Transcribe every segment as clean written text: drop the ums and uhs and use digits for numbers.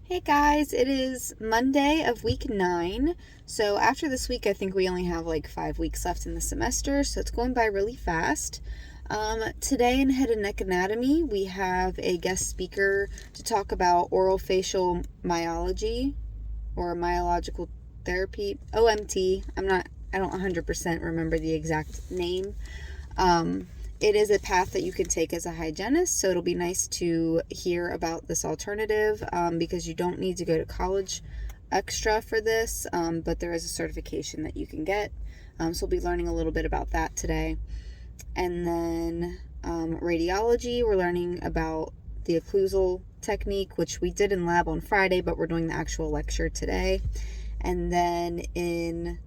Hey guys, it is Monday of week 9. So after this week, I think we only have like 5 weeks left in the semester, so it's going by really fast. Today in Head and Neck Anatomy, we have a guest speaker to talk about oral facial myology or myological therapy, OMT. I don't 100% remember the exact name. It is a path that you can take as a hygienist, so it'll be nice to hear about this alternative because you don't need to go to college extra for this, but there is a certification that you can get. So we'll be learning a little bit about that today. And then radiology, we're learning about the occlusal technique, which we did in lab on Friday, but we're doing the actual lecture today. And then in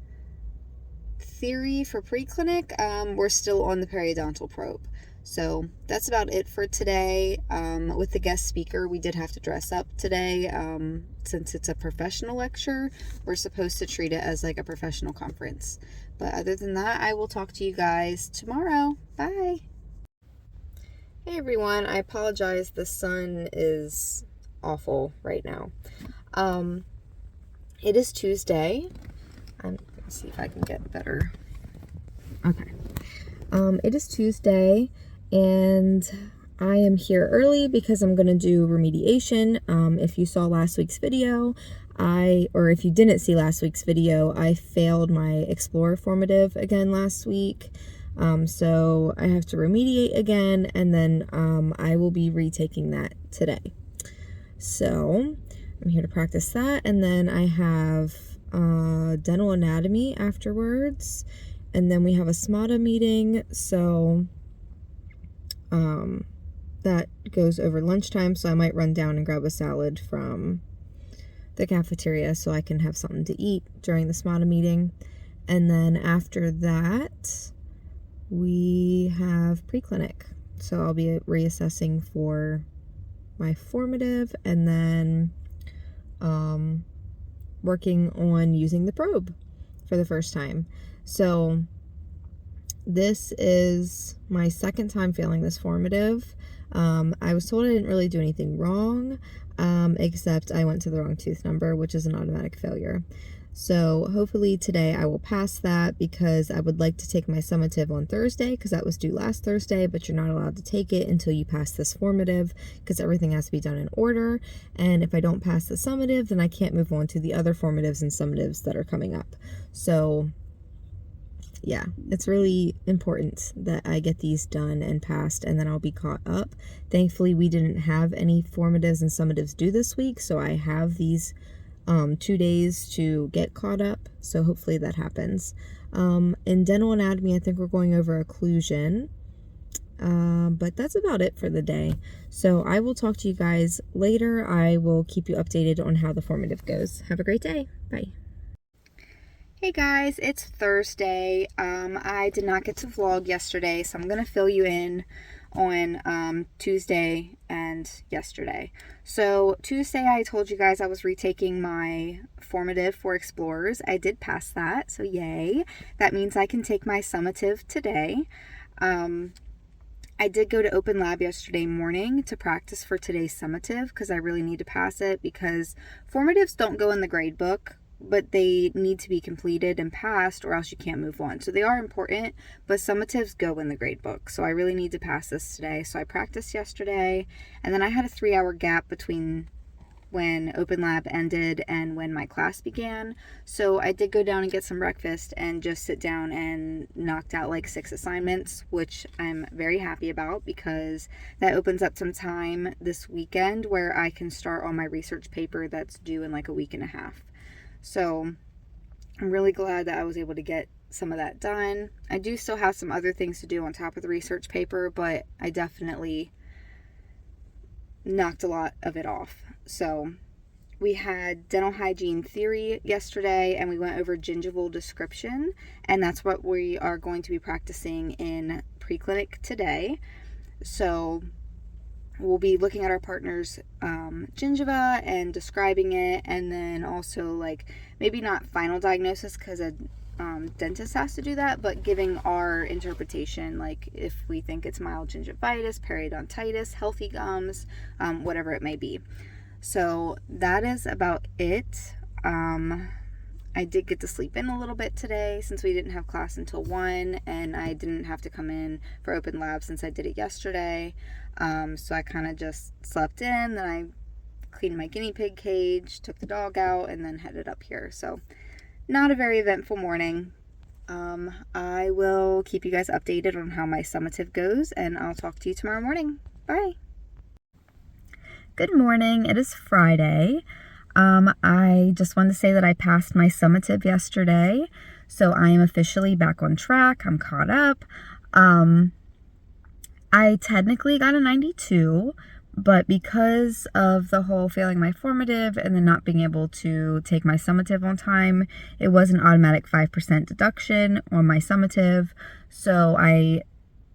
theory for preclinic, we're still on the periodontal probe. So that's about it for today. With the guest speaker, we did have to dress up today. Since it's a professional lecture, we're supposed to treat it as like a professional conference. But other than that, I will talk to you guys tomorrow. Bye. Hey everyone, I apologize. The sun is awful right now. It is Tuesday. Let's see if I can get better. Okay. It is Tuesday, and I am here early because I'm going to do remediation. If you saw last week's video, or if you didn't see last week's video, I failed my Explorer formative again last week. So I have to remediate again, and then I will be retaking that today. So I'm here to practice that, and then I have dental anatomy afterwards, and then we have a SMATA meeting, so that goes over lunchtime, so I might run down and grab a salad from the cafeteria so I can have something to eat during the SMATA meeting. And then after that we have preclinic, so I'll be reassessing for my formative, and then working on using the probe for the first time. So this is my second time failing this formative. I was told I didn't really do anything wrong, except I went to the wrong tooth number, which is an automatic failure. So hopefully today I will pass that, because I would like to take my summative on Thursday, because that was due last Thursday, but you're not allowed to take it until you pass this formative, because everything has to be done in order. And if I don't pass the summative, then I can't move on to the other formatives and summatives that are coming up. So yeah, it's really important that I get these done and passed, and then I'll be caught up. Thankfully, we didn't have any formatives and summatives due this week, so I have these 2 days to get caught up, so hopefully that happens. In dental anatomy, I think we're going over occlusion, but that's about it for the day. So I will talk to you guys later. I will keep you updated on how the formative goes. Have a great day. Bye. Hey guys, it's Thursday. I did not get to vlog yesterday, so I'm going to fill you in on Tuesday and yesterday. So Tuesday I told you guys I was retaking my formative for Explorers. I did pass that, so yay. That means I can take my summative today. I did go to Open Lab yesterday morning to practice for today's summative, because I really need to pass it, because formatives don't go in the grade book, but they need to be completed and passed, or else you can't move on. So they are important, but summatives go in the grade book. So I really need to pass this today. So I practiced yesterday, and then I had a 3-hour gap between when Open Lab ended and when my class began. So I did go down and get some breakfast and just sit down and knocked out like 6 assignments, which I'm very happy about, because that opens up some time this weekend where I can start on my research paper that's due in like a week and a half. So I'm really glad that I was able to get some of that done. I do still have some other things to do on top of the research paper, but I definitely knocked a lot of it off. So we had dental hygiene theory yesterday, and we went over gingival description, and that's what we are going to be practicing in preclinic today. So we'll be looking at our partner's gingiva and describing it, and then also like maybe not final diagnosis, because a dentist has to do that, but giving our interpretation, like if we think it's mild gingivitis, periodontitis, healthy gums, whatever it may be. So that is about it. I did get to sleep in a little bit today since we didn't have class until 1, and I didn't have to come in for open lab since I did it yesterday. So I kind of just slept in, then I cleaned my guinea pig cage, took the dog out, and then headed up here. So not a very eventful morning. I will keep you guys updated on how my summative goes, and I'll talk to you tomorrow morning. Bye. Good morning. It is Friday. I just wanted to say that I passed my summative yesterday, so I am officially back on track. I'm caught up. I technically got a 92, but because of the whole failing my formative and then not being able to take my summative on time, it was an automatic 5% deduction on my summative. So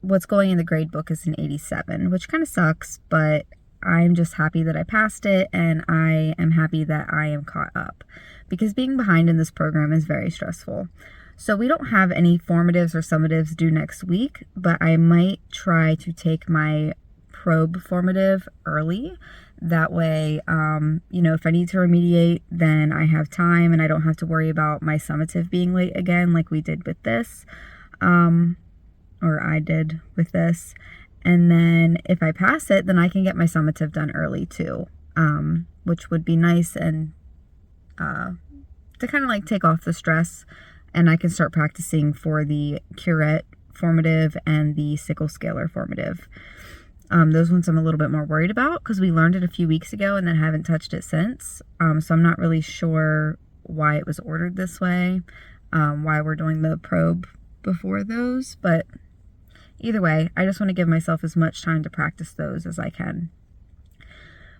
what's going in the grade book is an 87, which kind of sucks, but I'm just happy that I passed it, and I am happy that I am caught up, because being behind in this program is very stressful. So we don't have any formatives or summatives due next week, but I might try to take my probe formative early. That way, if I need to remediate, then I have time and I don't have to worry about my summative being late again like we did with this, or I did with this. And then if I pass it, then I can get my summative done early too, which would be nice, and to kind of like take off the stress, and I can start practicing for the curette formative and the sickle scalar formative. Those ones I'm a little bit more worried about because we learned it a few weeks ago and then haven't touched it since. So I'm not really sure why it was ordered this way, why we're doing the probe before those, but either way, I just want to give myself as much time to practice those as I can.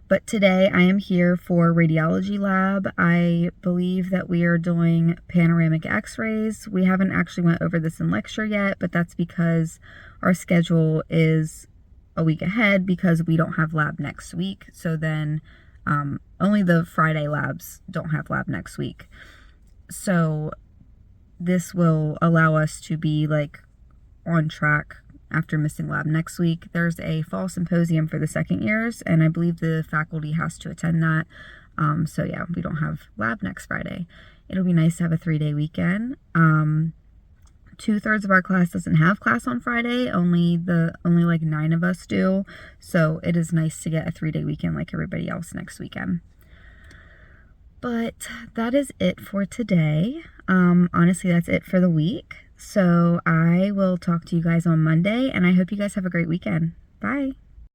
But today I am here for radiology lab. I believe that we are doing panoramic x-rays. We haven't actually went over this in lecture yet, but that's because our schedule is a week ahead because we don't have lab next week. So then only the Friday labs don't have lab next week. So this will allow us to be like on track after missing lab next week. There's a fall symposium for the second years, and I believe the faculty has to attend that. So yeah, we don't have lab next Friday. It'll be nice to have a 3-day weekend. 2/3 of our class doesn't have class on Friday. Only like 9 of us do. So it is nice to get a 3-day weekend like everybody else next weekend. But that is it for today. Honestly, that's it for the week. So I will talk to you guys on Monday, and I hope you guys have a great weekend. Bye.